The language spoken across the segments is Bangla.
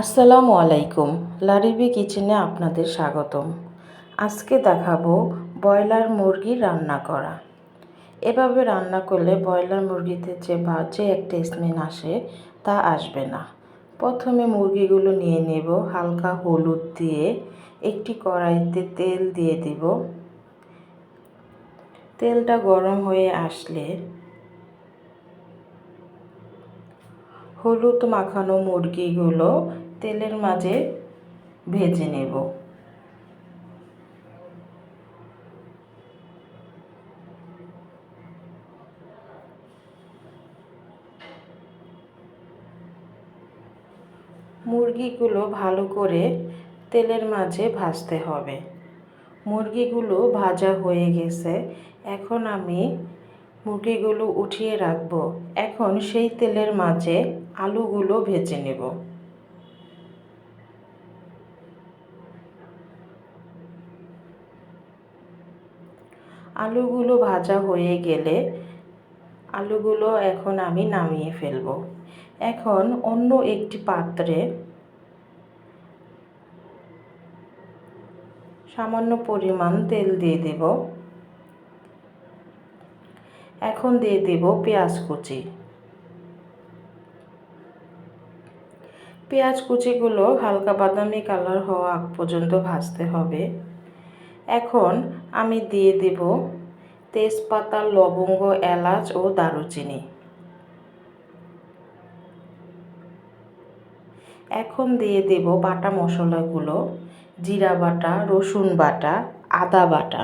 আসসালামু আলাইকুম। লারিবি কিচেনে আপনাদের স্বাগতম। আজকে দেখাবো ব্রয়লার মুরগি রান্না করা। এভাবে রান্না করলে ব্রয়লার মুরগিতে যে বাজে একটা স্মেল আসে তা আসবে না। প্রথমে মুরগিগুলো নিয়ে নেব, হালকা হলুদ দিয়ে একটি কড়াইতে তেল দিয়ে দিব। তেলটা গরম হয়ে আসলে হলুদ মাখানো মুরগিগুলো তেলের মাঝে ভেজে নেব। মুরগিগুলো ভালো করে তেলের মাঝে ভাজতে হবে। মুরগিগুলো ভাজা হয়ে গেছে। এখন আমি মুরগিগুলো উঠিয়ে রাখবো। এখন সেই তেলের মাঝে আলুগুলো ভেজে নেব। আলুগুলো ভাজা হয়ে গেলে আলুগুলো এখন আমি নামিয়ে ফেলব। এখন অন্য একটি পাত্রে সামান্য পরিমাণ তেল দিয়ে দেব। এখন দিয়ে দেব পেঁয়াজ কুচি। পেঁয়াজ কুচিগুলো হালকা বাদামি কালার হওয়া আগ পর্যন্ত ভাজতে হবে। এখন আমি দিয়ে দেব তেজপাতা, লবঙ্গ, এলাচ ও দারুচিনি। এখন দিয়ে দেব বাটা মশলাগুলো, জিরা বাটা, রসুন বাটা, আদা বাটা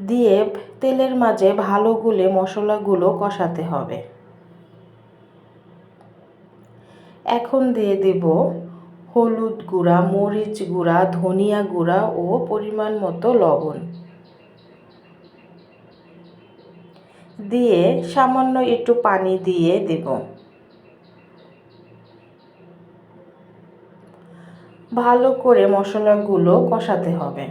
দিয়ে তেলের মাঝে ভালো করে মশলাগুলো কষাতে হবে। এখন দিয়ে দেব হলুদ গুঁড়া, মরিচ গুঁড়া, ধনিয়া গুঁড়া ও পরিমাণ মতো লবণ দিয়ে সামান্য একটু পানি দিয়ে দেব। ভালো করে মশলাগুলো কষাতে হবে।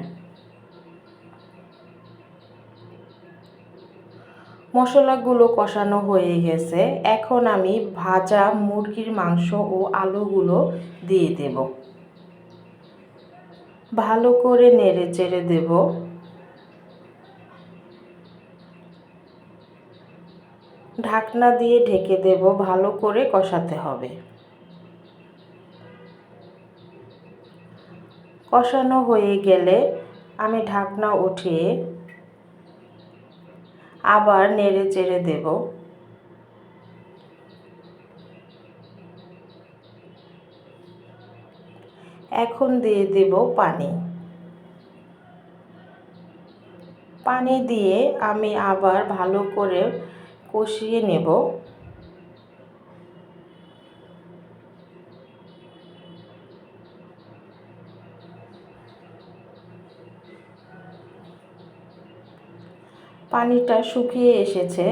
মশলাগুলো কষানো হয়ে গেছে। এখন আমি ভাজা মুরগির মাংস ও আলুগুলো দিয়ে দেব। ভালো করে নেড়ে চেড়ে দেব। ঢাকনা দিয়ে ঢেকে দেব। ভালো করে কষাতে হবে। কষানো হয়ে গেলে আমি ঢাকনা উঠিয়ে আবার নেড়ে চেড়ে দেব। এখন দিয়ে দেব পানি। পানি দিয়ে আমি আবার ভালো করে কষিয়ে নেব। পানিটা শুকিয়ে এসেছে।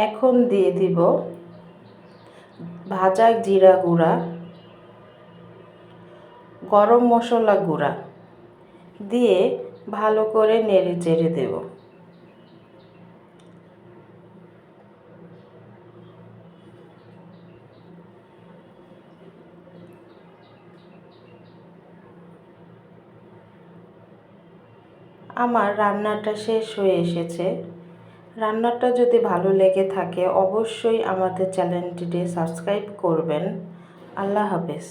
এখন দিয়ে দিব ভাজা জিরা গুঁড়া, গরম মশলা গুঁড়া দিয়ে ভালো করে নেড়ে চেড়ে দেব। আমার রান্নাটা শেষ হয়ে এসেছে। রান্নাটা যদি ভালো লেগে থাকে অবশ্যই আমাদের চ্যানেলটিতে সাবস্ক্রাইব করবেন। আল্লাহ হাফেজ।